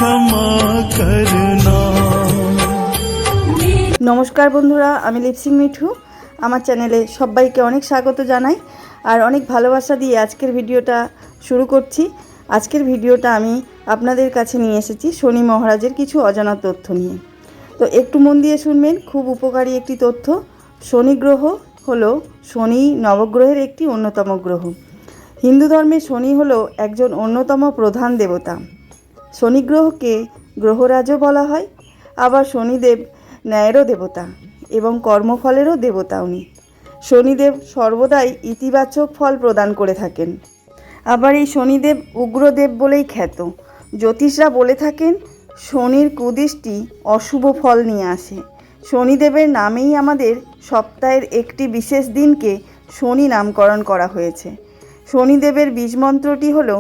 क्षमा करना। নমস্কার বন্ধুরা, আমি লিপসিং মিঠু। আমার চ্যানেলে সবাইকে অনেক স্বাগত জানাই আর অনেক ভালোবাসা দিয়ে আজকের ভিডিওটা শুরু করছি। আজকের ভিডিওটা আমি আপনাদের কাছে নিয়ে এসেছি শনি মহারাজের কিছু অজানা তথ্য নিয়ে। তো একটু মন দিয়ে শুনবেন, খুব উপকারী একটি তথ্য। শনি গ্রহ হলো শনি নবগ্রহের একটি অন্যতম গ্রহ। হিন্দু ধর্মে শনি হলো একজন অন্যতম প্রধান দেবতা। শনি গ্রহকে গ্রহরাজও বলা হয়। আবার শনিদেব ন্যায়েরও দেবতা এবং কর্মফলেরও দেবতা উনি। শনিদেব সর্বদাই ইতিবাচক ফল প্রদান করে থাকেন। আবার এই শনিদেব উগ্রদেব বলেই খ্যাত। জ্যোতিষরা বলে থাকেন শনির কুদৃষ্টি অশুভ ফল নিয়ে আসে। শনিদেবের নামেই আমাদের সপ্তাহের একটি বিশেষ দিনকে শনি নামকরণ করা হয়েছে। শনিদেবের বীজমন্ত্রটি হলো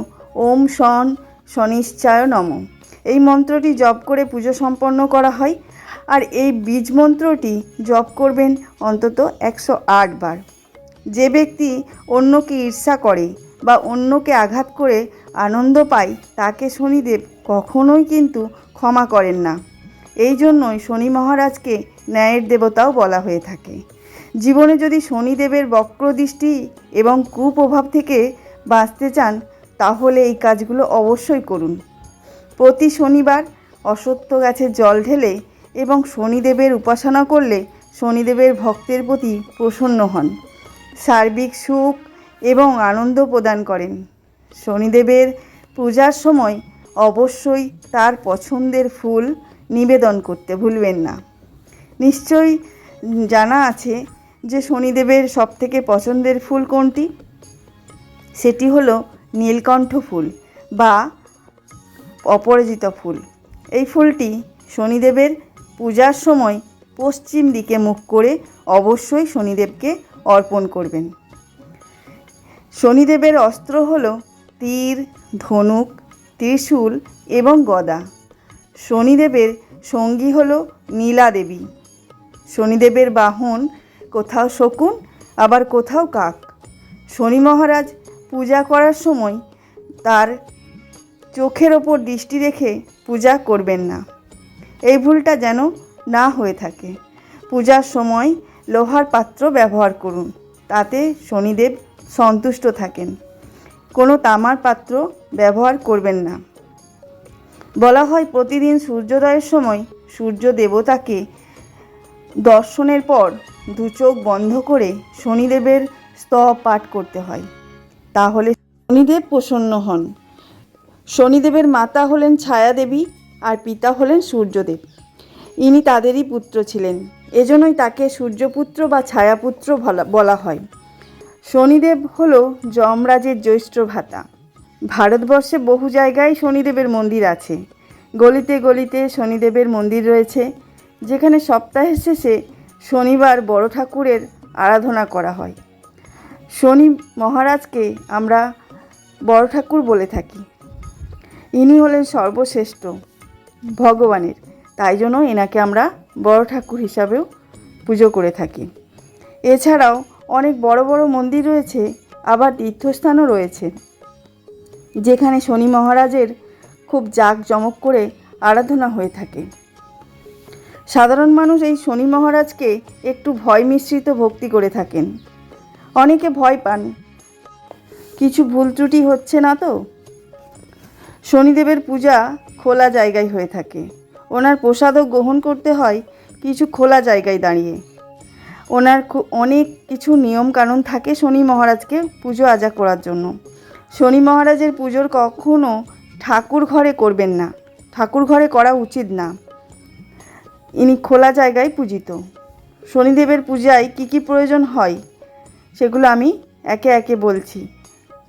ওম শন শনিশ্চায় নমঃ। এই মন্ত্রটি জপ করে পুজো সম্পন্ন করা হয়। আর এই বীজ মন্ত্রটি জপ করবেন অন্তত 108 বার। যে ব্যক্তি অন্যকে ঈর্ষা করে বা অন্যকে আঘাত করে আনন্দ পায় তাকে শনিদেব কখনোই কিন্তু ক্ষমা করেন না। এই জন্যই শনি মহারাজকে ন্যায়ের দেবতাও বলা হয়ে থাকে। জীবনে যদি শনিদেবের বক্রদৃষ্টি এবং কুপ্রভাব থেকে বাঁচতে চান তাহলে এই কাজগুলো অবশ্যই করুন। প্রতি শনিবার অশ্বত্থ গাছে জল ঢেলে এবং শনিদেবের উপাসনা করলে শনিদেবের ভক্তের প্রতি প্রসন্ন হন, সার্বিক সুখ এবং আনন্দ প্রদান করেন। শনিদেবের পূজার সময় অবশ্যই তার পছন্দের ফুল নিবেদন করতে ভুলবেন না। নিশ্চয়ই জানা আছে যে শনিদেবের সবথেকে পছন্দের ফুল কোনটি? সেটি হলো নীলকণ্ঠ ফুল বা অপরাজিত ফুল। এই ফুলটি শনিদেবের পূজার সময় পশ্চিম দিকে মুখ করে অবশ্যই শনিদেবকে অর্পণ করবেন। শনিদেবের অস্ত্র হলো তীর, ধনুক, ত্রিশূল এবং গদা। শনিদেবের সঙ্গী হলো নীলা দেবী। শনিদেবের বাহন কোথাও শকুন আবার কোথাও কাক। শনি মহারাজ পূজা করার সময় তার চোখের ওপর দৃষ্টি রেখে পূজা করবেন না। এই ভুলটা যেন না হয়ে থাকে। পূজার সময় লোহার পাত্র ব্যবহার করুন, তাতে শনিদেব সন্তুষ্ট থাকেন। কোনো তামার পাত্র ব্যবহার করবেন না। বলা হয় প্রতিদিন সূর্যোদয়ের সময় সূর্য দেবতাকে দর্শনের পর দু চোখ বন্ধ করে শনিদেবের স্তব পাঠ করতে হয়, তাহলে শনিদেব প্রসন্ন হন। শনিদেবের মাতা হলেন ছায়া দেবী আর পিতা হলেন সূর্যদেব। ইনি তাদেরই পুত্র ছিলেন, এজন্যই তাকে সূর্যপুত্র বা ছায়াপুত্র বলা হয়। শনিদেব হল যমরাজের জ্যৈষ্ঠ ভ্রাতা। ভারতবর্ষে বহু জায়গায় শনিদেবের মন্দির আছে। গলিতে গলিতে শনিদেবের মন্দির রয়েছে, যেখানে সপ্তাহের শেষে শনিবার বড় ঠাকুরের আরাধনা করা হয়। শনি মহারাজকে আমরা বড় ঠাকুর বলে থাকি। ইনি হলেন সর্বশ্রেষ্ঠ ভগবানের, তাই জন্য এনাকে আমরা বড় ঠাকুর হিসাবেও পুজো করে থাকি। এছাড়াও অনেক বড় বড় মন্দির রয়েছে, আবার তীর্থস্থানও রয়েছে, যেখানে শনি মহারাজের খুব জাঁকজমক করে আরাধনা হয়ে থাকে। সাধারণ মানুষ এই শনি মহারাজকে একটু ভয় মিশ্রিত ভক্তি করে থাকেন। অনেকে ভয় পান কিছু ভুল ত্রুটি হচ্ছে না তো। শনিদেবের পূজা খোলা জায়গায় হয়ে থাকে। ওনার প্রসাদও গ্রহণ করতে হয় কিছু খোলা জায়গায় দাঁড়িয়ে। ওনার অনেক কিছু নিয়ম কানুন থাকে শনি মহারাজকে পুজো আজা করার জন্য। শনি মহারাজের পুজোর কখনো ঠাকুর ঘরে করবেন না, ঠাকুর ঘরে করা উচিত না। ইনি খোলা জায়গায় পূজিত। শনিদেবের পূজায় কি কি প্রয়োজন হয় সেগুলো আমি একে একে বলছি।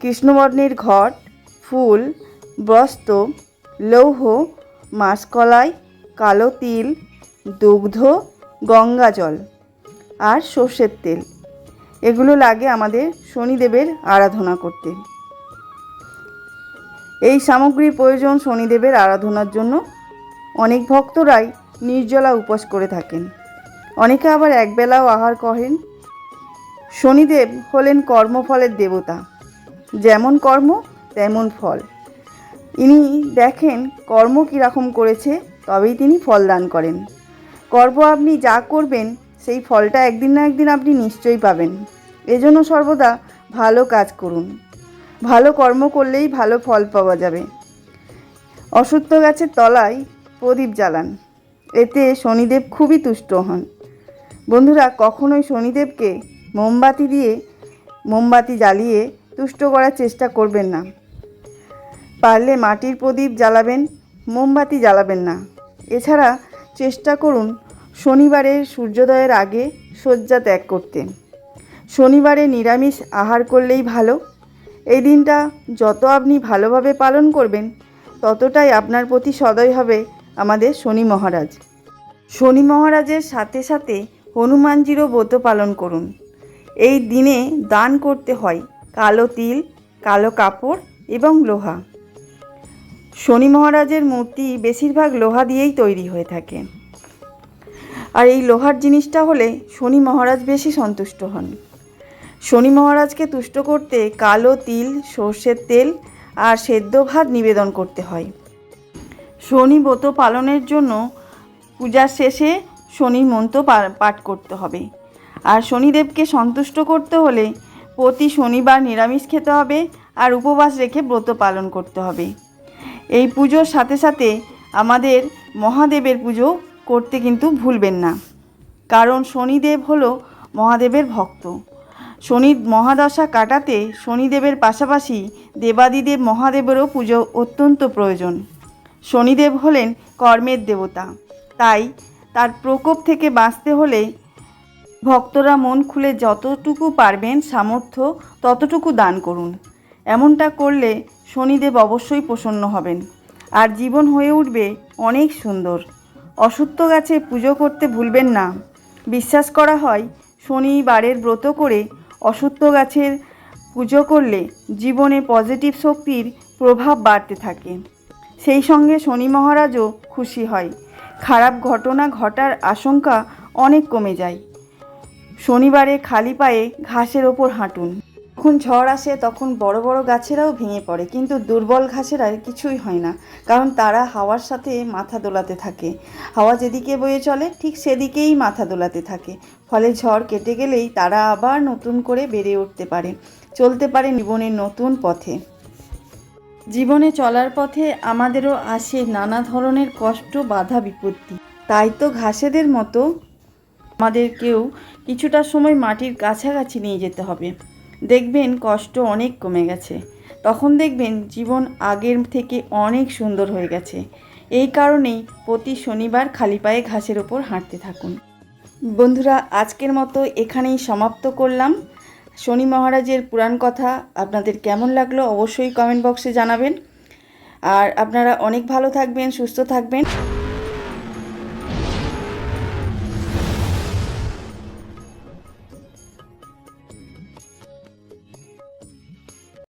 কৃষ্ণবর্ণের ঘট, ফুল, বস্ত্র, লৌহ, মাসকলাই, কালো তিল, দুগ্ধ, গঙ্গা জল আর সর্ষের তেল, এগুলো লাগে আমাদের শনিদেবের আরাধনা করতে। এই সামগ্রীর প্রয়োজন শনিদেবের আরাধনার জন্য। অনেক ভক্তরাই নির্জলা উপোস করে থাকেন, অনেকে আবার একবেলাও আহার করেন। শনিদেব হলেন কর্মফলের দেবতা। যেমন কর্ম তেমন ফল। ইনি দেখেন কর্ম কীরকম করেছে, তবেই তিনি ফল দান করেন। কর্ম আপনি যা করবেন সেই ফলটা একদিন না একদিন আপনি নিশ্চয়ই পাবেন। এজন্য সর্বদা ভালো কাজ করুন। ভালো কর্ম করলেই ভালো ফল পাওয়া যাবে। অশ্বত্থ গাছের তলায় প্রদীপ জ্বালান, এতে শনিদেব খুবই তুষ্ট হন। বন্ধুরা, কখনোই শনিদেবকে মোমবাতি জ্বালিয়ে তুষ্ট করার চেষ্টা করবেন না। পারলে মাটির প্রদীপ জ্বালাবেন, মোমবাতি জ্বালাবেন না। এছাড়া চেষ্টা করুন শনিবারের সূর্যোদয়ের আগে শয্যা ত্যাগ করতে। শনিবারে নিরামিষ আহার করলেই ভালো। এই দিনটা যত আপনি ভালোভাবে পালন করবেন, ততটাই আপনার প্রতি সদয় হবে আমাদের শনি মহারাজ। শনি মহারাজের সাথে সাথে হনুমানজিরও ব্রত পালন করুন। এই দিনে দান করতে হয় কালো তিল, কালো কাপড় এবং লোহা। শনি মহারাজের মূর্তি বেশিরভাগ লোহা দিয়েই তৈরি হয়ে থাকে, আর এই লোহার জিনিসটা হলে শনি মহারাজ বেশি সন্তুষ্ট হন। শনি মহারাজকে তুষ্ট করতে কালো তিল, সর্ষের তেল আর সেদ্ধ ভাত নিবেদন করতে হয়। শনি ব্রত পালনের জন্য পূজার শেষে শনির মন্ত্র পাঠ করতে হবে। আর শনিদেবকে সন্তুষ্ট করতে হলে প্রতি শনিবার নিরামিষ খেতে হবে আর উপবাস রেখে ব্রত পালন করতে হবে। এই পুজোর সাথে সাথে আমাদের মহাদেবের পুজো করতে কিন্তু ভুলবেন না, কারণ শনিদেব হলো মহাদেবের ভক্ত। শনির মহাদশা কাটাতে শনিদেবের পাশাপাশি দেবাদিদেব মহাদেবেরও পুজো অত্যন্ত প্রয়োজন। শনিদেব হলেন কর্মের দেবতা, তাই তার প্রকোপ থেকে বাঁচতে হলে ভক্তরা মন খুলে যতটুকু পারবেন সামর্থ্য ততটুকু দান করুন। এমনটা করলে শনিদেব অবশ্যই প্রসন্ন হবেন আর জীবন হয়ে উঠবে অনেক সুন্দর। অশ্বত্থ গাছে পুজো করতে ভুলবেন না। বিশ্বাস করা হয় শনিবারের ব্রত করে অশ্বত্থ গাছের পুজো করলে জীবনে পজিটিভ শক্তির প্রভাব বাড়তে থাকে। সেই সঙ্গে শনি মহারাজও খুশি হয়, খারাপ ঘটনা ঘটার আশঙ্কা অনেক কমে যায়। শনিবারে খালি পায়ে ঘাসের ওপর হাঁটুন। যখন ঝড় আসে তখন বড় বড় গাছেরাও ভেঙে পড়ে, কিন্তু দুর্বল ঘাসের আর কিছুই হয় না, কারণ তারা হাওয়ার সাথে মাথা দোলাতে থাকে। হাওয়া যেদিকে বয়ে চলে ঠিক সেদিকেই মাথা দোলাতে থাকে, ফলে ঝড় কেটে গেলেই তারা আবার নতুন করে বেড়ে উঠতে পারে, চলতে পারে জীবনের নতুন পথে। জীবনে চলার পথে আমাদেরও আসে নানা ধরনের কষ্ট, বাধা, বিপত্তি। তাই তো ঘাসেদের মতো আমাদেরকেও কিছুটা সময় মাটির কাছাকাছি নিয়ে যেতে হবে। দেখবেন কষ্ট অনেক কমে গেছে, তখন দেখবেন জীবন আগের থেকে অনেক সুন্দর হয়ে গেছে। এই কারণেই প্রতি শনিবার খালি পায়ে ঘাসের ওপর হাঁটতে থাকুন। বন্ধুরা, আজকের মতো এখানেই সমাপ্ত করলাম। শনি মহারাজের পুরাণ কথা আপনাদের কেমন লাগলো অবশ্যই কমেন্ট বক্সে জানাবেন। আর আপনারা অনেক ভালো থাকবেন, সুস্থ থাকবেন।